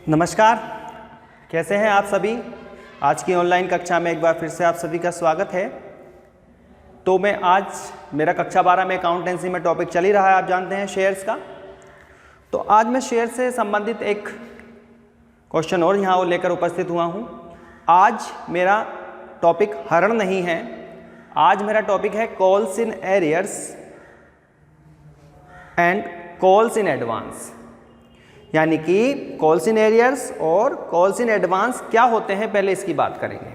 नमस्कार, कैसे हैं आप सभी। आज की ऑनलाइन कक्षा में एक बार फिर से आप सभी का स्वागत है। तो मैं आज मेरा कक्षा 12 में अकाउंटेंसी में टॉपिक चल ही रहा है, आप जानते हैं शेयर्स का। तो आज मैं शेयर से संबंधित एक क्वेश्चन और यहाँ लेकर उपस्थित हुआ हूँ। आज मेरा टॉपिक हरण नहीं है, आज मेरा टॉपिक है calls in arrears and calls in advance. यानी कि कॉल्स इन एरियर्स और कॉल्स इन एडवांस क्या होते हैं, पहले इसकी बात करेंगे।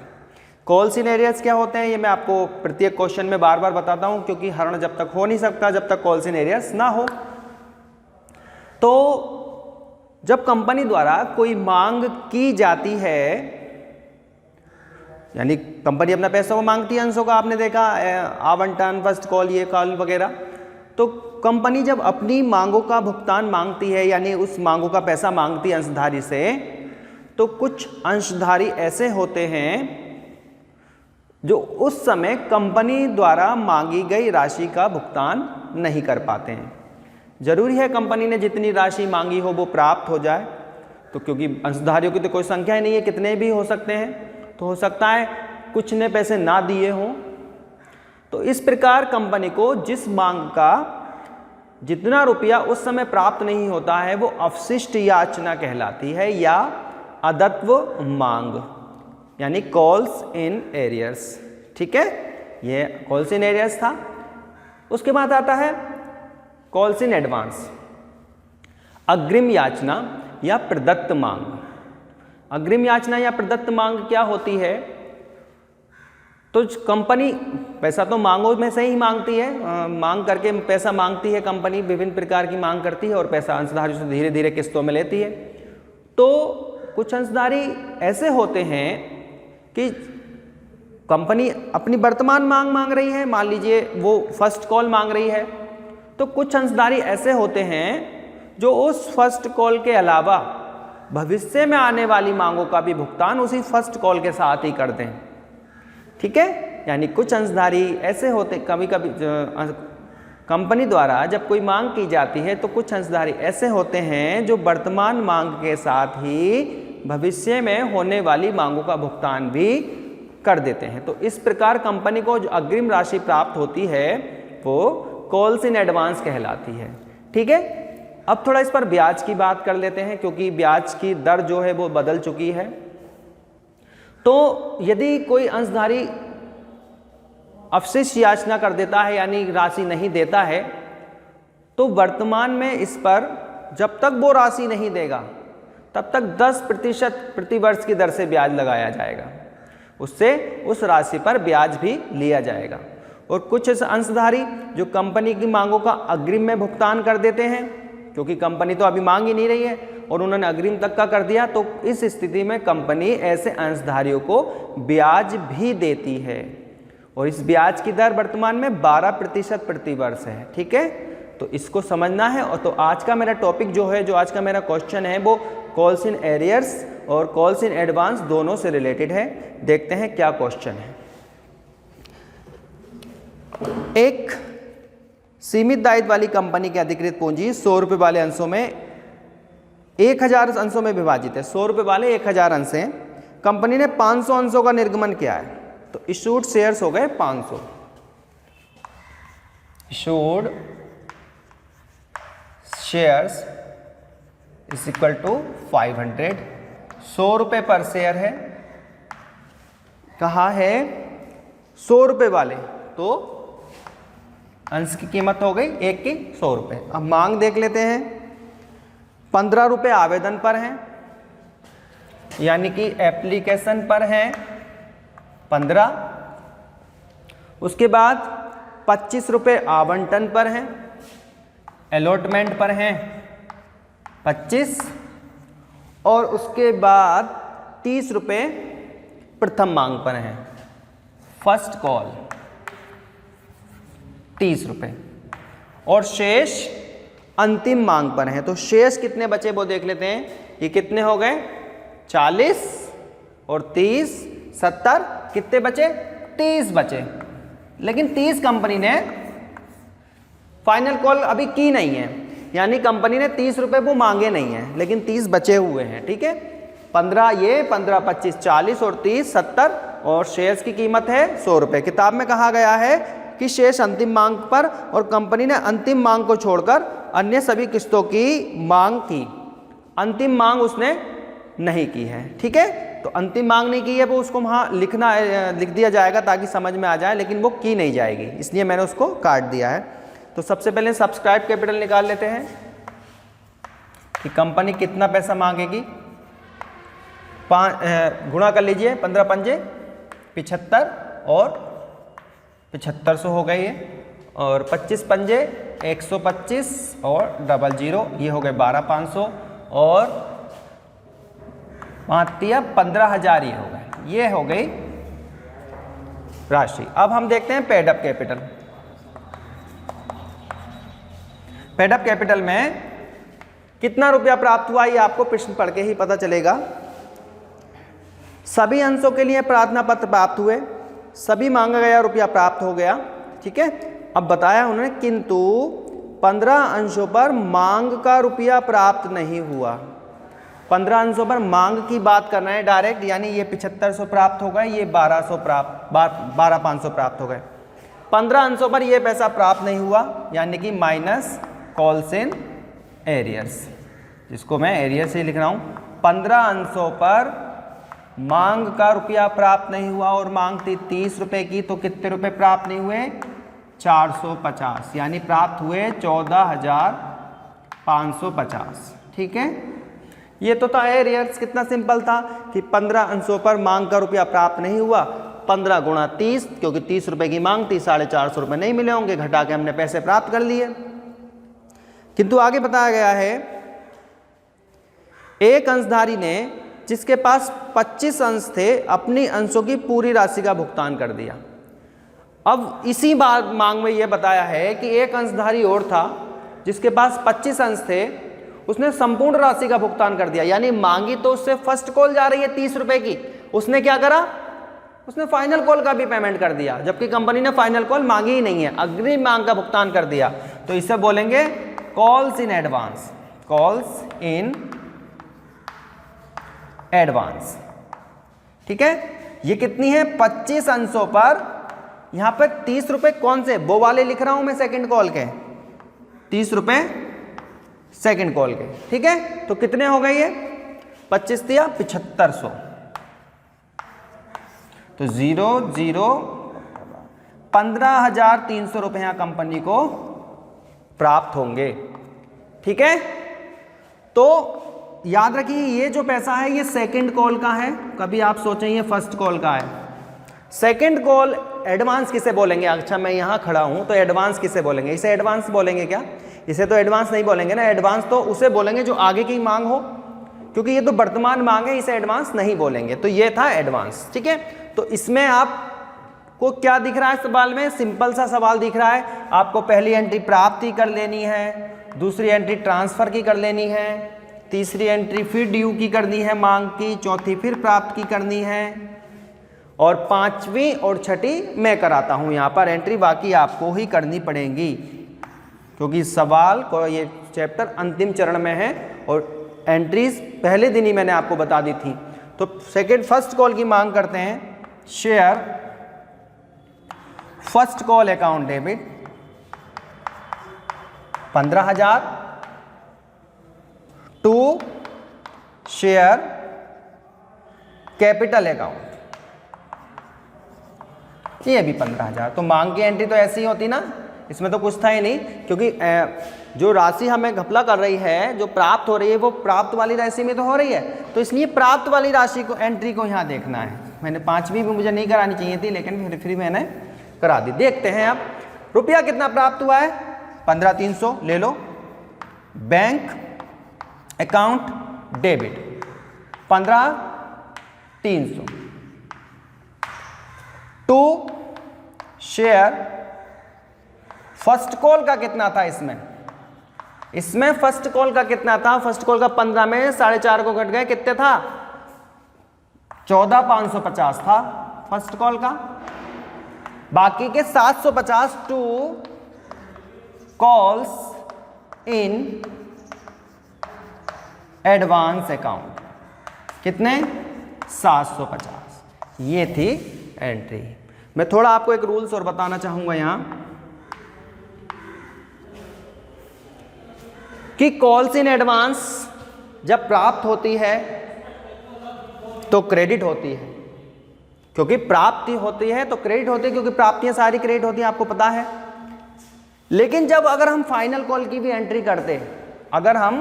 कॉल्स इन एरियर्स क्या होते हैं ये मैं आपको प्रत्येक क्वेश्चन में बार बार बताता हूं, क्योंकि हरण जब तक हो नहीं सकता जब तक कॉल्स इन एरियर्स ना हो। तो जब कंपनी द्वारा कोई मांग की जाती है, यानी कंपनी अपना पैसा को मांगती है अंशों का, आपने देखा आवंटन, फर्स्ट कॉल, ये कॉल वगैरह। तो कंपनी जब अपनी मांगों का भुगतान मांगती है, यानी उस मांगों का पैसा मांगती है अंशधारी से, तो कुछ अंशधारी ऐसे होते हैं जो उस समय कंपनी द्वारा मांगी गई राशि का भुगतान नहीं कर पाते हैं। जरूरी है कंपनी ने जितनी राशि मांगी हो वो प्राप्त हो जाए, तो क्योंकि अंशधारियों की तो कोई संख्या ही नहीं है, कितने भी हो सकते हैं। तो हो सकता है कुछ ने पैसे ना दिए हों। तो इस प्रकार कंपनी को जिस मांग का जितना रुपया उस समय प्राप्त नहीं होता है वो अवशिष्ट याचना कहलाती है, या अदत्व मांग, यानी कॉल्स इन एरियर्स। ठीक है, ये कॉल्स इन एरियर्स था। उसके बाद आता है कॉल्स इन एडवांस, अग्रिम याचना या प्रदत्त मांग। अग्रिम याचना या प्रदत्त मांग क्या होती है? तो कंपनी पैसा तो मांगों में से ही मांगती है, मांग करके पैसा मांगती है कंपनी, विभिन्न प्रकार की मांग करती है और पैसा अंशधारियों से धीरे धीरे किस्तों में लेती है। तो कुछ अंशधारी ऐसे होते हैं कि कंपनी अपनी वर्तमान मांग मांग रही है, मान लीजिए वो फर्स्ट कॉल मांग रही है। तो कुछ अंशधारी ऐसे होते हैं जो उस फर्स्ट कॉल के अलावा भविष्य में आने वाली मांगों का भी भुगतान उसी फर्स्ट कॉल के साथ ही कर दें। ठीक है, यानी कुछ अंशधारी ऐसे होते, कभी कभी कंपनी द्वारा जब कोई मांग की जाती है तो कुछ अंशधारी ऐसे होते हैं जो वर्तमान मांग के साथ ही भविष्य में होने वाली मांगों का भुगतान भी कर देते हैं। तो इस प्रकार कंपनी को जो अग्रिम राशि प्राप्त होती है वो कॉल्स इन एडवांस कहलाती है। ठीक है, अब थोड़ा इस पर ब्याज की बात कर लेते हैं, क्योंकि ब्याज की दर जो है वो बदल चुकी है। तो यदि कोई अंशधारी अवशिष्ट याचना कर देता है, यानी राशि नहीं देता है, तो वर्तमान में इस पर जब तक वो राशि नहीं देगा तब तक 10% प्रतिवर्ष की दर से ब्याज लगाया जाएगा, उससे उस राशि पर ब्याज भी लिया जाएगा। और कुछ अंशधारी जो कंपनी की मांगों का अग्रिम में भुगतान कर देते हैं, क्योंकि कंपनी तो अभी मांग ही नहीं रही है और उन्होंने अग्रिम तक का कर दिया, तो इस स्थिति में कंपनी ऐसे अंशधारियों को ब्याज भी देती है और इस ब्याज की दर वर्तमान में 12% प्रतिवर्ष है। ठीक है, तो इसको समझना है। और तो आज का मेरा टॉपिक जो है, जो आज का मेरा क्वेश्चन है, वो कॉल्स इन एरियर्स और कॉल्स इन एडवांस दोनों से रिलेटेड है। देखते हैं क्या क्वेश्चन है। एक सीमित दायित्व वाली कंपनी की अधिकृत पूंजी 100 रुपये वाले अंशों में 1000 अंशों में विभाजित है। 100 रुपये वाले 1000 अंश हैं। कंपनी ने 500 अंशों का निर्गमन किया है, तो इशूड शेयर्स हो गए 500। Issued shares is equal to 500। 100 रुपये पर शेयर है, कहा है 100 रुपये वाले, तो अंश की कीमत हो गई एक की 100 रुपये। अब मांग देख लेते हैं। 15 रुपये आवेदन पर हैं, यानी कि एप्लीकेशन पर हैं 15। उसके बाद 25 रुपये आवंटन पर हैं, अलॉटमेंट पर हैं 25, और उसके बाद 30 रुपये प्रथम मांग पर हैं, फर्स्ट कॉल 30 रुपये, और शेष अंतिम मांग पर हैं। तो शेष कितने बचे वो देख लेते हैं। ये कितने हो गए? 40 और 30 70, कितने बचे? 30 बचे। लेकिन 30 कंपनी ने फाइनल कॉल अभी की नहीं है, यानी कंपनी ने 30 रुपये वो मांगे नहीं हैं, लेकिन 30 बचे हुए हैं। ठीक है, 15 ये, 15 25 40 और 30 70, और शेयर्स की कीमत है 100 रुपये। किताब में कहा गया है कि शेष अंतिम मांग पर, और कंपनी ने अंतिम मांग को छोड़कर अन्य सभी किस्तों की मांग की। अंतिम मांग उसने नहीं की है। ठीक है, तो अंतिम मांग नहीं की है वो उसको वहाँ लिख दिया जाएगा ताकि समझ में आ जाए, लेकिन वो की नहीं जाएगी, इसलिए मैंने उसको काट दिया है। तो सबसे पहले सब्सक्राइब कैपिटल निकाल लेते हैं कि कंपनी कितना पैसा मांगेगी। गुणा कर लीजिए, 15 पंजे 75 और 7500 हो गई है, और 25 पंजे 125 और 00, ये हो गए 12500, और 15,000 ये हो गए, ये हो गई राशि। अब हम देखते हैं paid up capital. Paid up capital में कितना रुपया प्राप्त हुआ ये आपको प्रश्न पढ़ के ही पता चलेगा। सभी अंशों के लिए प्रार्थना पत्र प्राप्त हुए, सभी मांगा गया रुपया प्राप्त हो गया। ठीक है, अब बताया उन्होंने किंतु 15 अंशों पर मांग का रुपया प्राप्त नहीं हुआ। 15 अंशों पर मांग की बात करना है डायरेक्ट, यानी ये 7500 प्राप्त हो गए, ये 12,500 प्राप्त हो गए। 15 अंशों पर ये पैसा प्राप्त नहीं हुआ, यानी कि माइनस कॉल्स इन एरियर्स, जिसको मैं एरियर्स ही लिख रहा हूँ। 15 अंशों पर मांग का रुपया प्राप्त नहीं हुआ, और मांग थी 30 रुपये की, तो कितने रुपए प्राप्त नहीं हुए? 450, यानी प्राप्त हुए 14,550। ठीक है, ये तो था एरियर्स। कितना सिंपल था कि 15 अंशों पर मांग का रुपया प्राप्त नहीं हुआ, 15 गुणा 30, क्योंकि 30 रुपए की मांग थी, 450 रुपये नहीं मिले होंगे, घटा के हमने पैसे प्राप्त कर लिए। किंतु आगे बताया गया है एक अंशधारी ने जिसके पास 25 अंश थे अपनी अंशों की पूरी राशि का भुगतान कर दिया। अब इसी बात मांग में यह बताया है कि एक अंशधारी और था जिसके पास 25 अंश थे, उसने संपूर्ण राशि का भुगतान कर दिया। यानी मांगी तो उससे फर्स्ट कॉल जा रही है 30 रुपए की, उसने क्या करा? उसने फाइनल कॉल का भी पेमेंट कर दिया, जबकि कंपनी ने फाइनल कॉल मांगी ही नहीं है, अग्रिम मांग का भुगतान कर दिया। तो इसे बोलेंगे calls in advance, calls in advance. ठीक है, ये कितनी है? 25 अंशों पर, यहां पर 30 रुपए कौन से? वो वाले लिख रहा हूं मैं सेकंड कॉल के, 30 रुपए सेकंड कॉल के। ठीक है, तो कितने हो गए ये? 25 दिया 7500, तो 15,300 रुपए यहां कंपनी को प्राप्त होंगे। ठीक है, तो याद रखिए ये जो पैसा है ये सेकंड कॉल का है, कभी आप सोचें ये फर्स्ट कॉल का है। सेकंड कॉल एडवांस किसे बोलेंगे? अच्छा मैं यहां खड़ा हूं तो एडवांस किसे बोलेंगे? इसे एडवांस बोलेंगे क्या? इसे तो एडवांस नहीं बोलेंगे ना, एडवांस तो उसे बोलेंगे जो आगे की मांग हो, क्योंकि ये तो वर्तमान मांग है, इसे एडवांस नहीं बोलेंगे। तो ये था एडवांस। ठीक है, तो इसमें आपको क्या दिख रहा है सवाल में? सिंपल सा सवाल दिख रहा है, आपको पहली एंट्री प्राप्ति कर लेनी है, दूसरी एंट्री ट्रांसफर की कर लेनी है, तीसरी एंट्री फिर ड्यू की करनी है मांग की, चौथी फिर प्राप्त की करनी है, और पांचवी और छठी मैं कराता हूं यहां पर एंट्री, बाकी आपको ही करनी पड़ेगी, क्योंकि सवाल को ये चैप्टर अंतिम चरण में है और एंट्रीज पहले दिन ही मैंने आपको बता दी थी। तो फर्स्ट कॉल की मांग करते हैं, share first call account debit 15,000 to share capital account, ये भी 15,000। तो मांग की एंट्री तो ऐसी ही होती ना, इसमें तो कुछ था ही नहीं, क्योंकि जो राशि हमें घपला कर रही है, जो प्राप्त हो रही है, वो प्राप्त वाली राशि में तो हो रही है, तो इसलिए प्राप्त वाली राशि को एंट्री को यहाँ देखना है। मैंने पांचवी भी मुझे नहीं करानी चाहिए थी, लेकिन फिर मैंने करा दी। देखते हैं अब रुपया कितना प्राप्त हुआ है? 15,300 ले लो। Bank account debit 15,300 to share first call का कितना था? इसमें फर्स्ट कॉल का कितना था? फर्स्ट कॉल का 15 में 4.5 को घट गए, कितने था? 14,550 था फर्स्ट कॉल का, बाकी के 750 to calls in advance account, कितने 750, ये थी एंट्री। मैं थोड़ा आपको एक रूल्स और बताना चाहूंगा यहां कि कॉल्स इन एडवांस जब प्राप्त होती है तो क्रेडिट होती है, क्योंकि प्राप्ति होती है तो क्रेडिट होती है, क्योंकि प्राप्तियां सारी क्रेडिट होती हैं, आपको पता है। लेकिन जब अगर हम फाइनल कॉल की भी एंट्री करते, अगर हम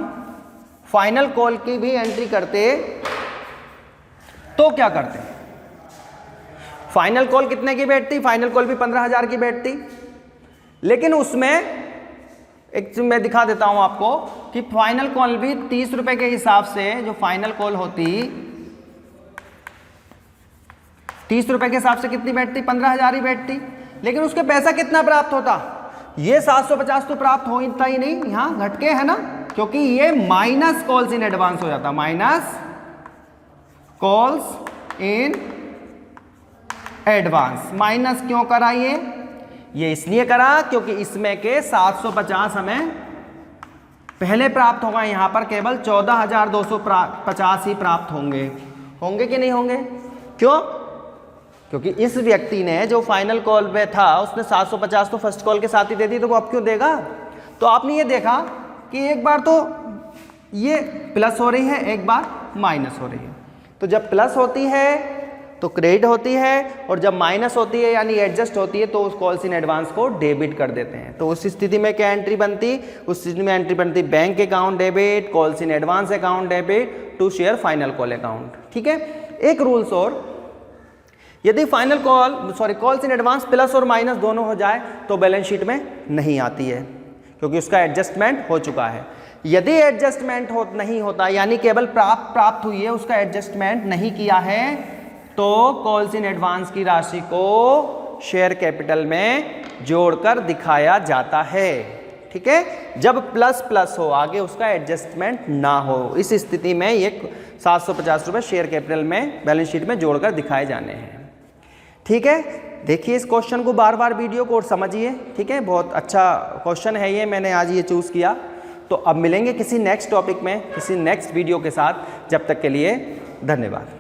फाइनल कॉल की भी एंट्री करते तो क्या करते? फाइनल कॉल कितने की बैठती? फाइनल कॉल भी 15,000 की बैठती, लेकिन उसमें एक मैं दिखा देता हूं आपको कि फाइनल कॉल भी 30 रुपए के हिसाब से, जो फाइनल कॉल होती 30 रुपए के हिसाब से कितनी बैठती? 15,000 ही बैठती, लेकिन उसके पैसा कितना प्राप्त होता? ये 750 तो प्राप्त होता ही नहीं, यहां घटके है ना, क्योंकि ये माइनस कॉल्स इन एडवांस हो जाता, minus calls in advance. Minus क्यों करा ये इसलिए करा क्योंकि इसमें के 750 हमें पहले प्राप्त होगा, यहां पर केवल 14,250 ही प्राप्त होंगे कि नहीं होंगे? क्यों? क्योंकि इस व्यक्ति ने जो फाइनल कॉल पे था उसने 750 तो फर्स्ट कॉल के साथ ही दे दी, तो वो अब क्यों देगा? तो आपने ये देखा कि एक बार तो ये प्लस हो रही है, एक बार माइनस हो रही है। तो जब प्लस होती है तो क्रेडिट होती है, और जब माइनस होती है यानी एडजस्ट होती है तो उस कॉल्स इन एडवांस को डेबिट कर देते हैं। तो उस स्थिति में क्या एंट्री बनती? उस स्थिति में एंट्री बनती bank account debit, calls in advance account debit to share final call account. ठीक है, एक रूल्स और, यदि final calls in advance plus और माइनस दोनों हो जाए तो बैलेंस शीट में नहीं आती है, क्योंकि उसका एडजस्टमेंट हो चुका है। यदि एडजस्टमेंट नहीं होता, यानी केवल प्राप्त हुई है, उसका एडजस्टमेंट नहीं किया है, तो कॉल्स इन एडवांस की राशि को शेयर कैपिटल में जोड़कर दिखाया जाता है। ठीक है, जब प्लस प्लस हो आगे, उसका एडजस्टमेंट ना हो, इस स्थिति में ये 750 रुपये शेयर कैपिटल में बैलेंस शीट में जोड़कर दिखाए जाने हैं। ठीक है, देखिए इस क्वेश्चन को बार बार वीडियो को और समझिए। ठीक है, बहुत अच्छा क्वेश्चन है ये, मैंने आज ये चूज़ किया। तो अब मिलेंगे किसी नेक्स्ट टॉपिक में, किसी नेक्स्ट वीडियो के साथ। जब तक के लिए धन्यवाद।